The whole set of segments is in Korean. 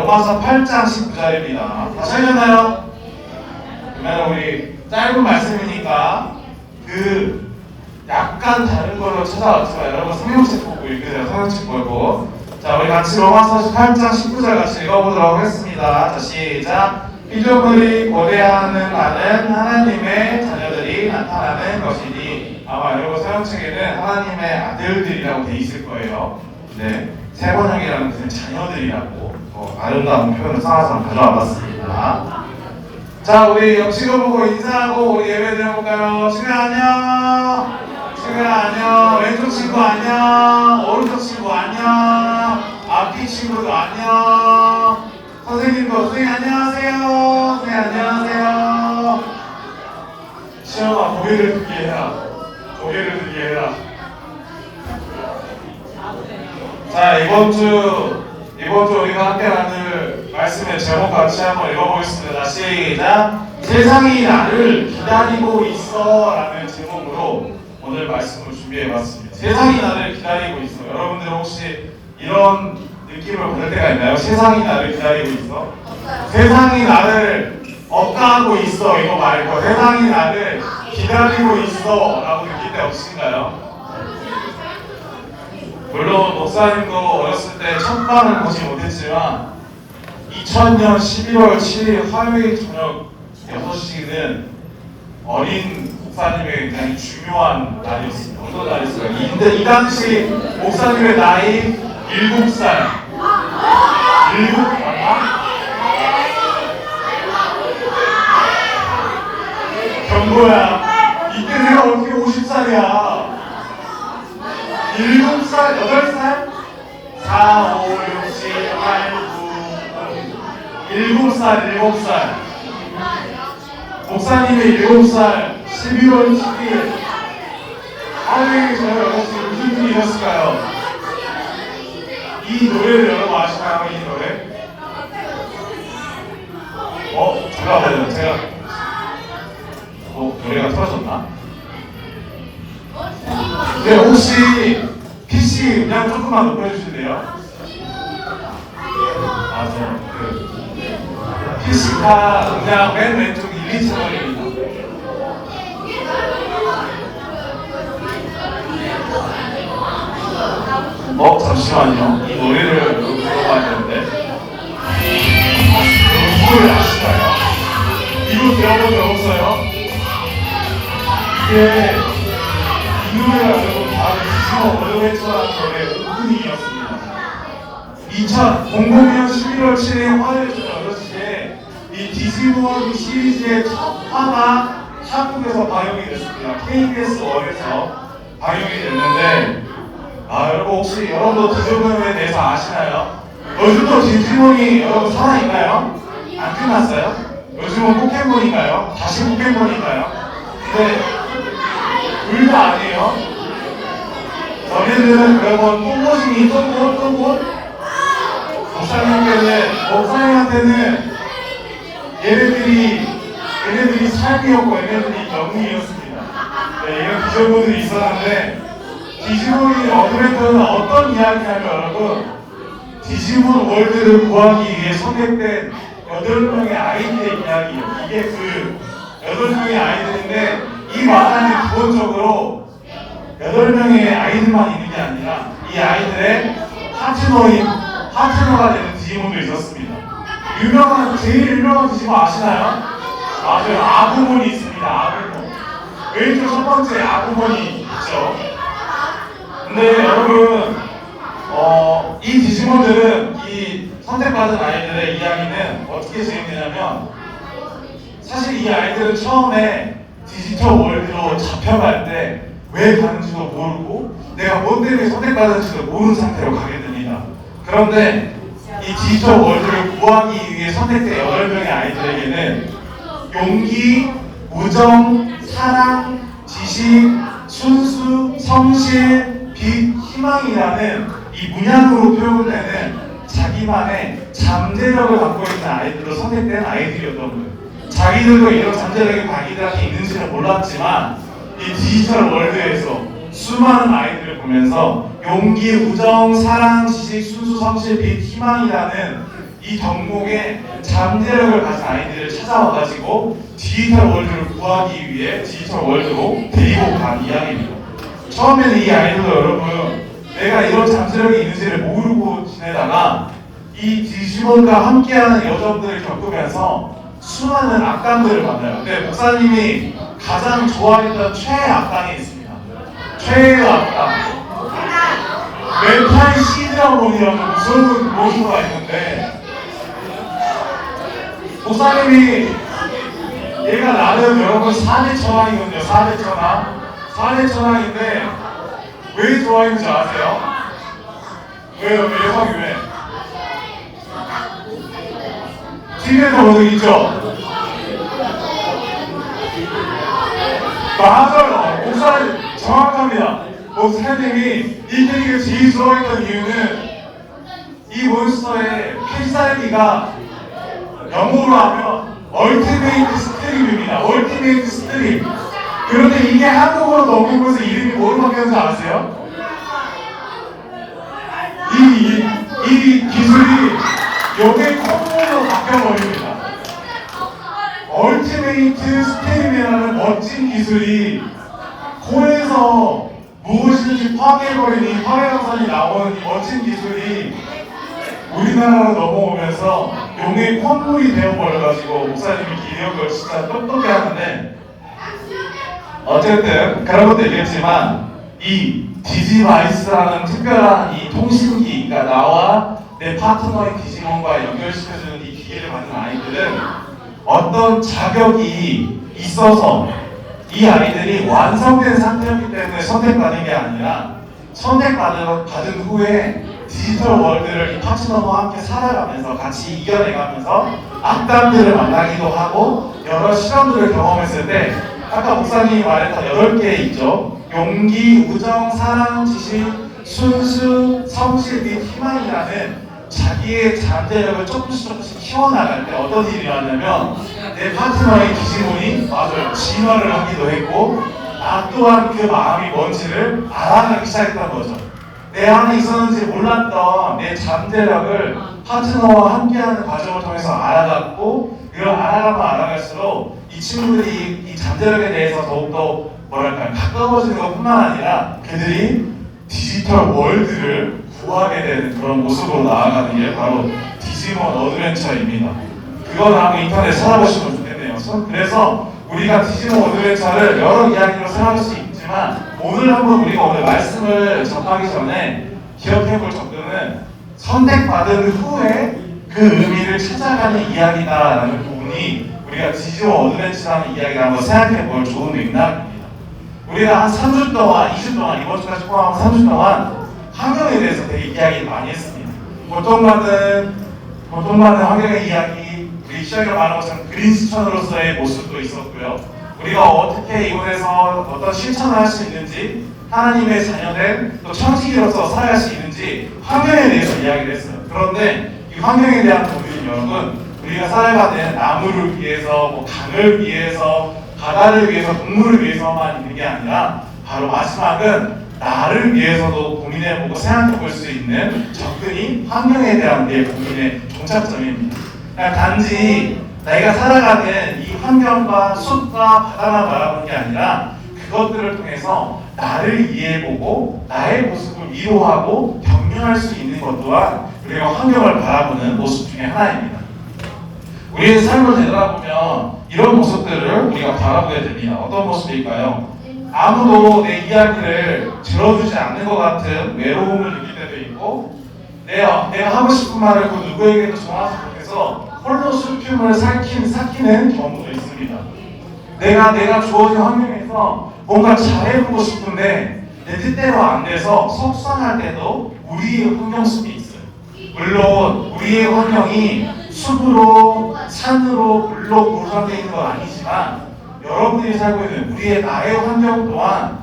로마서 8장 19절입니다. 다시 하셨나요? 그러면 우리 짧은 말씀이니까 그 약간 다른 걸로 찾아왔지만 여러분 성경책 보고 읽으세요. 성경책 보고. 자, 우리 같이 로마서 8장 19절 같이 읽어보도록 하겠습니다. 자, 시작. 피조물이 고대하는 바는 하나님의 자녀들이 나타나는 것이니. 아마 여러분 성경책에는 하나님의 아들들이라고 돼 있을 거예요. 네, 세 번역이라는 뜻은 자녀들이라고 아름다운 표현을 써서 가져와 봤습니다. 자, 우리 옆친구 보고 인사하고 우리 예배 드려볼까요? 친구 안녕. 친구 안녕. 왼쪽 친구 안녕. 오른쪽 친구 안녕. 앞뒤 친구도 안녕. 선생님도 선생님 안녕하세요. 선생님 안녕하세요. 시험아 고개를 들게 해라. 고개를 들게 해라. 자, 이번 주 우리가 함께 나눌 말씀의 제목 같이 한번 읽어보겠습니다. 시작. 세상이 나를 기다리고 있어 라는 제목으로 오늘 말씀을 준비해봤습니다. 세상이 나를 기다리고 있어. 여러분들 혹시 이런 느낌을 받을 때가 있나요? 세상이 나를 기다리고 있어? 세상이 나를 억가하고 있어 이거 말고 세상이 나를 기다리고 있어 라고 느낄 때 없으신가요? 물론 목사님도 어렸을 때 첫 방을 보지 못했지만 2000년 11월 7일 화요일 저녁 6시는 어린 목사님의 굉장히 중요한 날이었습니다. 어떤 날이었어요? 이 당시 목사님의 나이 7살. 7? 맞나? 경고야. 이때 내가 어떻게 50살이야? 7살, 8살? 4, 5, 6, 7, 8, 9, 7살, 7살. 목사님의 7살, 12월 12일. 하루에 저녁 6시 무슨 일이 있었을까요? 이 노래를 여러분 아시나요? 이 노래? 잠깐만요. 제가 노래가 틀어졌나? 네, 혹시 PC 음량 조금만 높여주실래요? PC가 음량 맨 왼쪽 1, 2채널입니다. 잠시만요. 이 노래를 불러봐야 되는데. 이 노래 아시나요? 이거 들어본 적 없어요? 이게 이 노래가 여러분 바로 디지몬 월드웨이터라는 노래 오프닝이었습니다. 2000년 11월 7일 화요일 저녁 6시에 이 디지몬 시리즈의 첫 화가 한국에서 방영이 됐습니다. KBS 1에서 방영이 됐는데 여러분 혹시 여러분도 디지몬에 대해서 아시나요? 요즘도 디지몬이 여러분 살아있나요? 안 끝났어요? 요즘은 포켓몬인가요? 다시 포켓몬인가요? 근데 둘 다 아니에요? 너네들은 그러면 똥고싱이 똥고? 목사님한테는 얘네들이 삶이었고 얘네들이 영웅이었습니다. 네, 이런 비전분들이 있었는데 디지몬이 어드벤처는 어떤 이야기냐면 여러분 디지몬 월드를 구하기 위해 선택된 8명의 아이들의 이야기예요. 이게 그 8명의 아이들인데 이 만화는 기본적으로 8명의 아이들만 있는 게 아니라 이 아이들의 파트너가 되는 디지몬도 있었습니다. 제일 유명한 디지몬 아시나요? 맞아요. 아구몬이 있습니다. 아구몬. 왼쪽 첫 번째 아구몬이 있죠. 근데 여러분 이 디지몬들은 이 선택받은 아이들의 이야기는 어떻게 진행되냐면 사실 이 아이들은 처음에 디지털 월드로 잡혀갈 때 왜 가는지도 모르고 내가 뭔 때문에 선택받았는지도 모르는 상태로 가게 됩니다. 그런데 이 디지털 월드를 구하기 위해 선택된 8명의 아이들에게는 용기, 우정, 사랑, 지식, 순수, 성실, 빛, 희망이라는 이 문양으로 표현되는 자기만의 잠재력을 갖고 있는 아이들로 선택된 아이들이었던 거예요. 자기들도 이런 잠재력이 자기들한테 있는지는 몰랐지만 이 디지털 월드에서 수많은 아이들을 보면서 용기, 우정, 사랑, 지식, 순수, 성실, 빛, 희망이라는 이 덕목에 잠재력을 가진 아이들을 찾아와가지고 디지털 월드를 구하기 위해 디지털 월드로 데리고 간 이야기입니다. 처음에는 이 아이들도 여러분 내가 이런 잠재력이 있는지를 모르고 지내다가 이 디지몬과 함께하는 여정들을 겪으면서 수많은 악당들을 만나요. 근데 목사님이 가장 좋아했던 최애 악당이 있습니다. 최애 악당. 멘탈 시드라몬이라는 무서운 모습가 있는데 목사님이 얘가 나름 여러분 4대 천왕이거든요. 4대 천왕. 4대 천왕인데 왜 좋아했는지 아세요? 왜요? 예성이 왜? TV에서 본 적 있죠? 맞아요. 목사님 정확합니다. 목사님이 이 캐릭을 제일 좋아했던 이유는 이 몬스터의 필살기가 영어로 하면 얼티메이트 스트림입니다. 얼티메이트 스트림. 그런데 이게 한국어로 넘기면서 이름이 뭐로 바뀌었는지 아세요? 이 기술이 여기에 콤보로 바뀌어버립니다. 얼티메이트 스트림이라는 멋진 기술이 코에서 무엇인지 파괴해버리니 파괴광선이 나오는 이 멋진 기술이 우리나라로 넘어오면서 용의 콧물이 되어버려가지고 목사님이 기억을 진짜 똑똑해 하는데 어쨌든 그런 것도 얘기했지만 이 디지바이스라는 특별한 이 통신기, 그러니까 나와 내 파트너인 디지몬과 연결시켜주는 이 기계를 받은 아이들은 어떤 자격이 있어서 이 아이들이 완성된 상태였기 때문에 선택받은 게 아니라 선택받은 후에 디지털 월드를 이 파트너와 함께 살아가면서 같이 이겨내가면서 악당들을 만나기도 하고 여러 실험들을 경험했을 때 아까 목사님이 말했던 8개 있죠. 용기, 우정, 사랑, 지식, 순수, 성실 및 희망이라는 자기의 잠재력을 조금씩 키워나갈 때 어떤 일이 일어나냐면 내 파트너의 디지몬이 맞아요. 진화를 하기도 했고 나 또한 그 마음이 뭔지를 알아가기 시작했던 거죠. 내 안에 있었는지 몰랐던 내 잠재력을 파트너와 함께하는 과정을 통해서 알아갔고 그걸 알아가면 알아갈수록 이 친구들이 이 잠재력에 대해서 더욱더 뭐랄까요 가까워지는 것뿐만 아니라 그들이 디지털 월드를 구하게 되는 그런 모습으로 나아가는 게 바로 디지몬 어드벤처입니다. 그건 한번 인터넷 찾아보시면 좋겠네요. 그래서 우리가 디지몬 어드벤처를 여러 이야기로 생각할 수 있지만 오늘 한번 우리가 오늘 말씀을 접하기 전에 기억해볼 접근은 선택받은 후에 그 의미를 찾아가는 이야기다라는 부분이 우리가 디지몬 어드벤처라는 이야기를 한번 생각해볼 좋은 맥락입니다. 우리가 한 3주 동안, 2주 동안, 이번 주까지 포함한 3주 동안 환경에 대해서 되게 이야기를 많이 했습니다. 고통받는 환경의 이야기, 우리 시작에 말한 것처럼 그린스천으로서의 모습도 있었고요. 우리가 어떻게 이곳에서 어떤 실천을 할 수 있는지, 하나님의 자녀된 또 청지기로서 살아갈 수 있는지 환경에 대해서 이야기를 했어요. 그런데 이 환경에 대한 고민은 여러분, 우리가 살아가는 나무를 위해서, 뭐 강을 위해서, 바다를 위해서, 동물을 위해서만 있는 게 아니라 바로 마지막은 나를 위해서도 고민해보고 생각해볼 수 있는 접근이 환경에 대한 우리의 고민의 종착점입니다. 단지 내가 살아가는 이 환경과 숲과 바다만 바라보는 게 아니라 그것들을 통해서 나를 이해해보고 나의 모습을 위로하고 격려할 수 있는 것 또한 우리가 환경을 바라보는 모습 중에 하나입니다. 우리의 삶을 되돌아보면 이런 모습들을 우리가 바라보게 됩니다. 어떤 모습일까요? 아무도 내 이야기를 들어주지 않는 것 같은 외로움을 느낄 때도 있고 내가 하고 싶은 말을 그 누구에게도 전하지 못해서 홀로 슬픔을 삭히는 경우도 있습니다. 내가 주어진 환경에서 뭔가 잘해보고 싶은데 내 뜻대로 안 돼서 속상할 때도 우리의 환경 속에 있어요. 물론 우리의 환경이 숲으로 산으로 물로 구성되어 있는 건 아니지만 여러분이 살고 있는 나의 환경 또한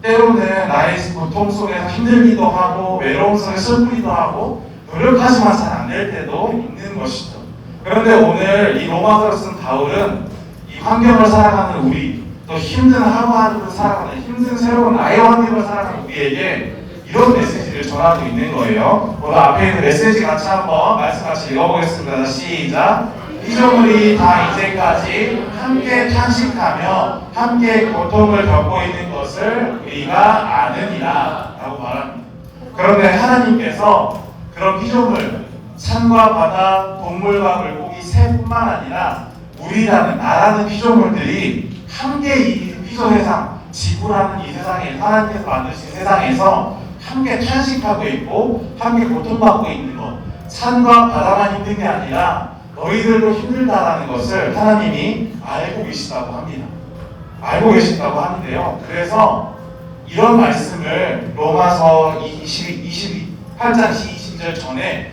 때로는 나의 고통 속에서 힘들기도 하고 외로움 속에 슬프기도 하고 노력하지만 잘 안 될 때도 있는 것이죠. 그런데 오늘 이 로마서를 쓴 바울은 이 환경을 살아가는 우리 또 힘든 하루하루를 살아가는 힘든 새로운 나의 환경을 살아가는 우리에게 이런 메시지를 전하고 있는 거예요. 오늘 앞에 있는 메시지 같이 한번 말씀 같이 읽어보겠습니다. 시작. 피조물이 다 이제까지 함께 탄식하며 함께 고통을 겪고 있는 것을 우리가 아느니라 라고 말합니다. 그런데 하나님께서 그런 피조물, 산과 바다, 동물과 물고기, 새뿐만 아니라 우리라는 나라는 피조물들이 함께 이 피조세상, 지구라는 이 세상에 하나님께서 만드신 세상에서 함께 탄식하고 있고 함께 고통받고 있는 것, 산과 바다만 힘든 게 아니라 너희들도 힘들다라는 것을 하나님이 알고 계시다고 합니다. 알고 계신다고 하는데요. 그래서 이런 말씀을 로마서 28장 20절 전에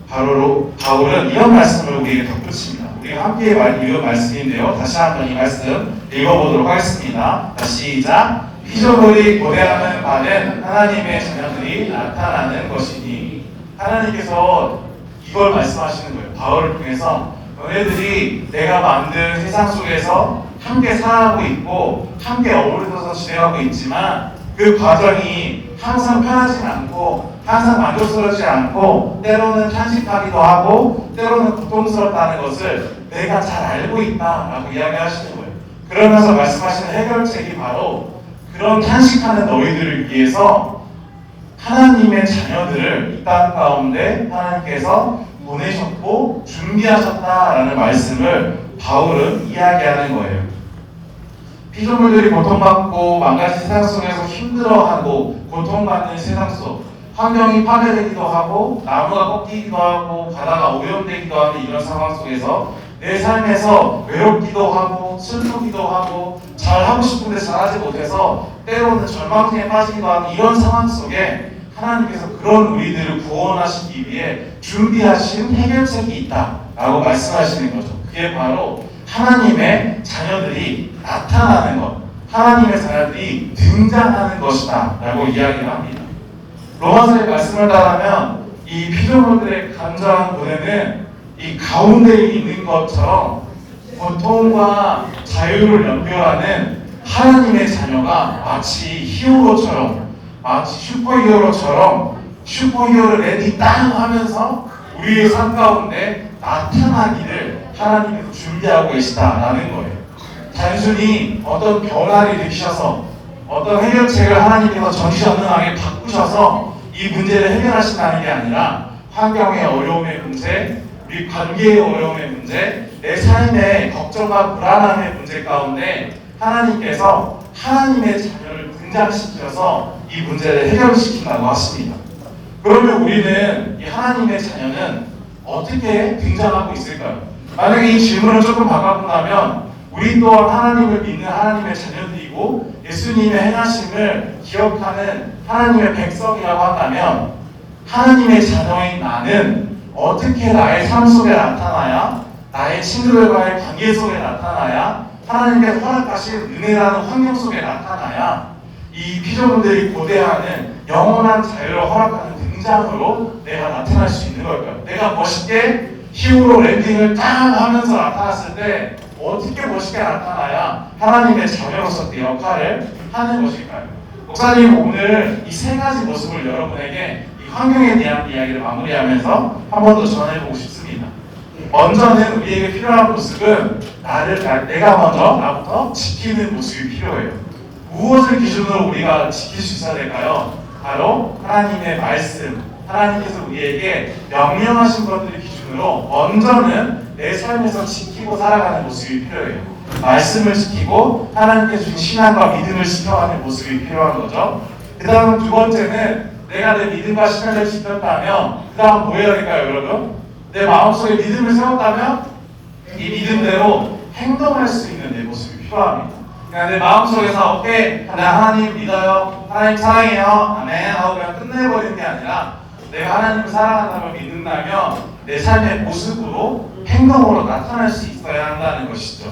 바울은 이런 말씀을 우리에게 덧붙입니다. 우리가 함께 읽은 말씀인데요. 다시 한번 이 말씀 읽어보도록 하겠습니다. 시작. 피조물이 고대하는 바는 하나님의 자녀들이 나타나는 것이니. 하나님께서 이걸 말씀하시는 거예요. 바울을 통해서 너네들이 내가 만든 세상 속에서 함께 살아가고 있고 함께 어우러져서 지내가고 있지만 그 과정이 항상 편하지 않고 항상 만족스럽지 않고 때로는 탄식하기도 하고 때로는 고통스럽다는 것을 내가 잘 알고 있다라고 이야기하시는 거예요. 그러면서 말씀하시는 해결책이 바로 그런 탄식하는 너희들을 위해서 하나님의 자녀들을 이 땅 가운데 하나님께서 보내셨고 준비하셨다라는 말씀을 바울은 이야기하는 거예요. 피조물들이 고통받고 망가진 세상 속에서 힘들어하고 고통받는 세상 속, 환경이 파괴되기도 하고 나무가 꺾이기도 하고 바다가 오염되기도 하는 이런 상황 속에서 내 삶에서 외롭기도 하고 슬프기도 하고 잘하고 싶은데 잘하지 못해서 때로는 절망에 빠지기도 하는 이런 상황 속에 하나님께서 그런 우리들을 구원하시기 위해 준비하신 해결책이 있다라고 말씀하시는 거죠. 그게 바로 하나님의 자녀들이 나타나는 것, 하나님의 자녀들이 등장하는 것이다 라고 이야기를 합니다. 로마서의 말씀을 따르면 이 피조물들의 감정한 고뇌는 이 가운데 있는 것처럼 고통과 자유를 연결하는 하나님의 자녀가 마치 히어로처럼, 마치 슈퍼히어로처럼 슈퍼히어로 레디 땅 하면서 우리의 삶 가운데 나타나기를 하나님께서 준비하고 계시다라는 거예요. 단순히 어떤 변화를 일으키셔서 어떤 해결책을 하나님께서 전지전능하게 바꾸셔서 이 문제를 해결하신다는 게 아니라 환경의 어려움의 문제, 우리 관계의 어려움의 문제, 내 삶의 걱정과 불안함의 문제 가운데 하나님께서 하나님의 자녀를 등장시켜서 이 문제를 해결시킨다고 하십니다. 그러면 우리는 이 하나님의 자녀는 어떻게 등장하고 있을까요? 만약에 이 질문을 조금 바꿔본다면 우리 또한 하나님을 믿는 하나님의 자녀들이고 예수님의 행하심을 기억하는 하나님의 백성이라고 한다면 하나님의 자녀인 나는 어떻게 나의 삶 속에 나타나야, 나의 친구들과의 관계 속에 나타나야, 하나님께서 허락하신 은혜라는 환경 속에 나타나야 이 피조물들이 고대하는 영원한 자유를 허락하는 등장으로 내가 나타날 수 있는 걸까요? 내가 멋있게 히어로 랜딩을 딱 하면서 나타났을 때 어떻게 멋있게 나타나야 하나님의 자녀로서 그 역할을 하는 것일까요? 목사님 오늘 이 세 가지 모습을 여러분에게 이 환경에 대한 이야기를 마무리하면서 한 번 더 전해보고 싶습니다. 먼저는 우리에게 필요한 모습은 내가 먼저 나부터 지키는 모습이 필요해요. 무엇을 기준으로 우리가 지킬 수 있어야 될까요? 바로 하나님의 말씀, 하나님께서 우리에게 명령하신 것들을 기준으로 먼저는 내 삶에서 지키고 살아가는 모습이 필요해요. 말씀을 지키고 하나님께 주신 신앙과 믿음을 지켜가는 모습이 필요한 거죠. 그 다음 두 번째는 내가 내 믿음과 신앙을 지켰다면 그 다음 뭐 해야 될까요, 여러분? 내 마음속에 믿음을 세웠다면 이 믿음대로 행동할 수 있는 내 모습이 필요합니다. 그냥 내 마음속에서 오케이, 나 하나님 믿어요, 하나님 사랑해요, 아멘 하고 그냥 끝내버리는 게 아니라 내가 하나님을 사랑한다면 믿는다면 내 삶의 모습으로 행동으로 나타날 수 있어야 한다는 것이죠.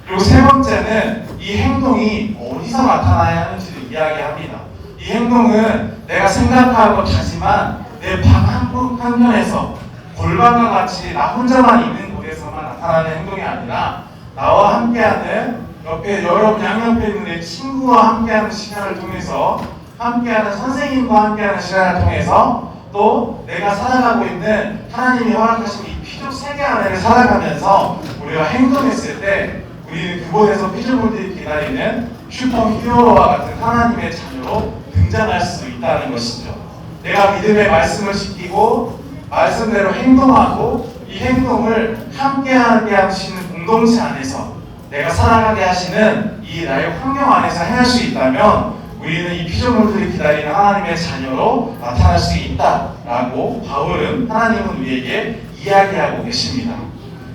그리고 세 번째는 이 행동이 어디서 나타나야 하는지를 이야기합니다. 이 행동은 내가 생각하고 하지만 내 방 한편에서 골방과 같이 나 혼자만 있는 곳에서만 나타나는 행동이 아니라 나와 함께하는 옆에 여러분 양옆에 있는 내 친구와 함께하는 시간을 통해서, 함께하는 선생님과 함께하는 시간을 통해서, 또 내가 살아가고 있는 하나님이 허락하신 이 피조 세계 안에 살아가면서 우리가 행동했을 때 우리는 그곳에서 피조물들이 기다리는 슈퍼 히어로와 같은 하나님의 자녀로 등장할 수 있다는 것이죠. 내가 믿음의 말씀을 지키고 말씀대로 행동하고 이 행동을 함께하게 하시는 공동체 안에서 내가 살아가게 하시는 이 나의 환경 안에서 행할 수 있다면 우리는 이 피조물들이 기다리는 하나님의 자녀로 나타날 수 있다라고 바울은, 하나님은 우리에게 이야기하고 계십니다.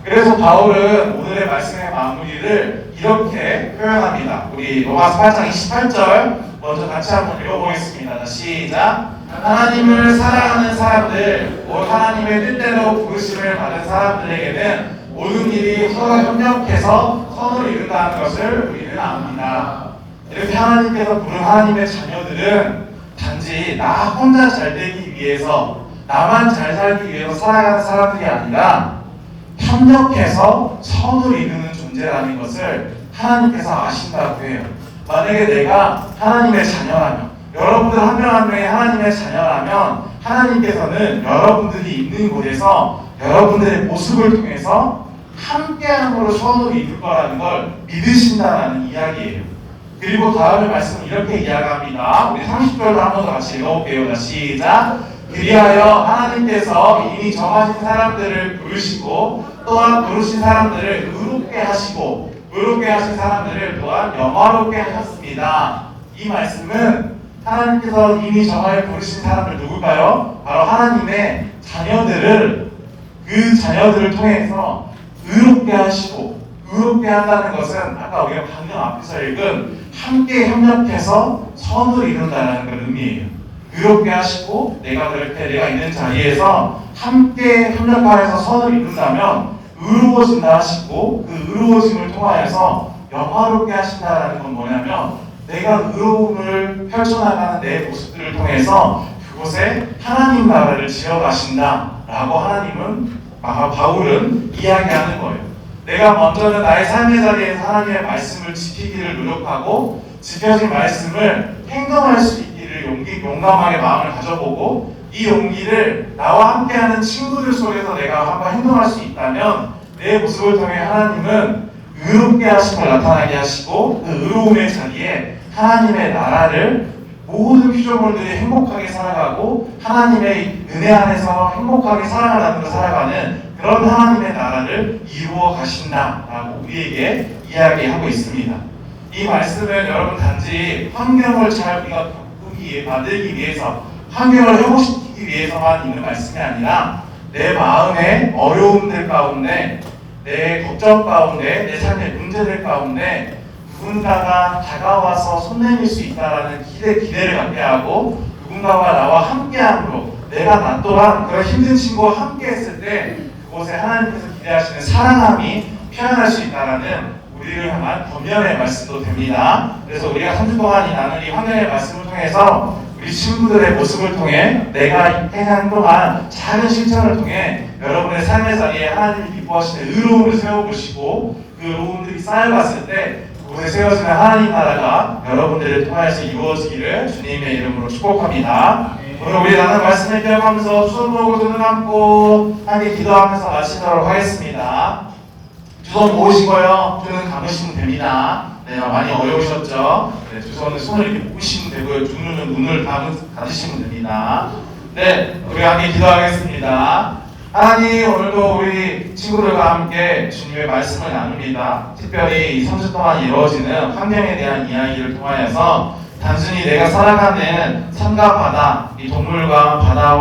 그래서 바울은 오늘의 말씀의 마무리를 이렇게 표현합니다. 우리 로마서 8장 28절 먼저 같이 한번 읽어보겠습니다. 시작. 하나님을 사랑하는 사람들, 곧 하나님의 뜻대로 부르심을 받은 사람들에게는 모든 일이 서로 협력해서 선을 이룬다는 것을 우리는 압니다. 이렇게 하나님께서 부른 하나님의 자녀들은 단지 나 혼자 잘 되기 위해서, 나만 잘 살기 위해서 살아가는 사람들이 아니라 협력해서 선을 이루는 존재라는 것을 하나님께서 아신다고 해요. 만약에 내가 하나님의 자녀라면, 여러분들 한 명 한 명이 하나님의 자녀라면 하나님께서는 여러분들이 있는 곳에서 여러분들의 모습을 통해서 함께함으로 선을 이룰 거라는 걸 믿으신다는 이야기예요. 그리고 다음의 말씀은 이렇게 이야기합니다. 우리 30절도 한 번 더 같이 읽어볼게요. 시작. 그리하여 하나님께서 이미 정하신 사람들을 부르시고 또한 부르신 사람들을 의롭게 하시고 의롭게 하신 사람들을 또한 영화롭게 하셨습니다. 이 말씀은 하나님께서 이미 정하여 부르신 사람들 누굴까요? 바로 하나님의 자녀들을, 그 자녀들을 통해서 의롭게 하시고, 의롭게 한다는 것은 아까 우리가 방금 앞에서 읽은 함께 협력해서 선을 이룬다는 그 의미예요. 의롭게 하시고 내가 그렇게 내가 있는 자리에서 함께 협력하여서 선을 이룬다면 의로워진다 하시고, 그 의로워짐을 통하여서 영화롭게 하신다는 건 뭐냐면 내가 의로움을 펼쳐나가는 내 모습들을 통해서 그곳에 하나님 나라를 지어가신다라고 바울은 이야기하는 거예요. 내가 먼저는 나의 삶의 자리에서 하나님의 말씀을 지키기를 노력하고 지켜진 말씀을 행동할 수 있기를 용감하게 마음을 가져보고, 이 용기를 나와 함께하는 친구들 속에서 내가 한번 행동할 수 있다면 내 모습을 통해 하나님은 의롭게 하심을 나타나게 하시고, 그 의로움의 자리에 하나님의 나라를, 모든 피조물들이 행복하게 살아가고 하나님의 은혜 안에서 행복하게 살아가는 그런 하나님의 나라를 이루어 가신다라고 우리에게 이야기하고 있습니다. 이 말씀은 여러분 단지 환경을 잘 우리가 만들기 위해서, 환경을 회복시키기 위해서만 있는 말씀이 아니라 내 마음의 어려움들 가운데, 내 걱정 가운데, 내 삶의 문제들 가운데 누군가가 다가와서 손 내밀 수 있다라는 기대를 갖게 하고, 누군가가 나와 함께함으로 나 또한 그런 힘든 친구와 함께했을 때 그곳에 하나님께서 기대하시는 사랑함이 표현할 수 있다라는 우리를 향한 권면의 말씀도 됩니다. 그래서 우리가 3주 동안 나눈 이 환경의 말씀을 통해서 우리 친구들의 모습을 통해 내가 행동한 작은 실천을 통해 여러분의 삶의 자리에 하나님이 기뻐하시는 의로움을 세워보시고, 그 의로움들이 쌓여갔을 때 그곳에 세워지는 하나님 나라가 여러분들을 통하여서 이루어지기를 주님의 이름으로 축복합니다. 오늘 우리 나눈 말씀을 기억하면서 두 손 모으고 두 눈 감고 함께 기도하면서 마치도록 하겠습니다. 두 손 모으시고요, 두 눈 감으시면 됩니다. 네, 많이 어려우셨죠? 네, 두 손은 손을 이렇게 모으시면 되고요, 두 눈은 눈을 감으시면 됩니다. 네, 우리 함께 기도하겠습니다. 하나님, 오늘도 우리 친구들과 함께 주님의 말씀을 나눕니다. 특별히 이 3주 동안 이루어지는 환경에 대한 이야기를 통하여서 단순히 내가 살아가는 산과 바다, 이 동물과 바다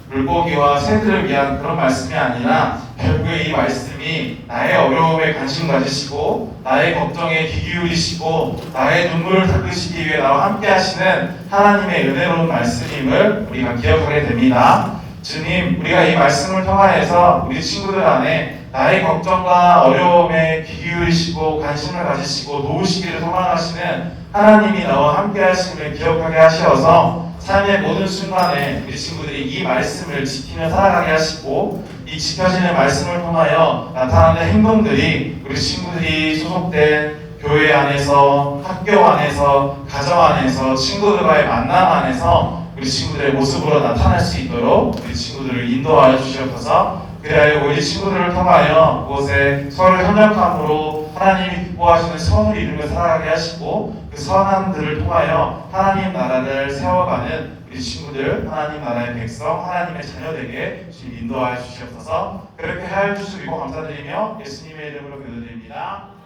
물고기와 새들을 위한 그런 말씀이 아니라 결국에 이 말씀이 나의 어려움에 관심 가지시고 나의 걱정에 귀 기울이시고 나의 눈물을 닦으시기 위해 나와 함께 하시는 하나님의 은혜로운 말씀임을 우리가 기억하게 됩니다. 주님, 우리가 이 말씀을 통하여서 우리 친구들 안에 나의 걱정과 어려움에 귀 기울이시고 관심을 가지시고 도우시기를 소망하시는 하나님이 나와 함께 하심을 기억하게 하시어서 삶의 모든 순간에 우리 친구들이 이 말씀을 지키며 살아가게 하시고, 이 지켜지는 말씀을 통하여 나타나는 행동들이 우리 친구들이 소속된 교회 안에서, 학교 안에서, 가정 안에서, 친구들과의 만남 안에서 우리 친구들의 모습으로 나타날 수 있도록 우리 친구들을 인도하여 주시옵소서. 그리하여 우리 친구들을 통하여 그곳에 서로 협력함으로 하나님이 기뻐하시는 선을 이루며 살아가게 하시고 그 선함들을 통하여 하나님 나라를 세워가는 우리 친구들, 하나님 나라의 백성, 하나님의 자녀되게 주님 인도하여 주시옵소서. 그렇게 하여 주시고 감사드리며 예수님의 이름으로 기도드립니다.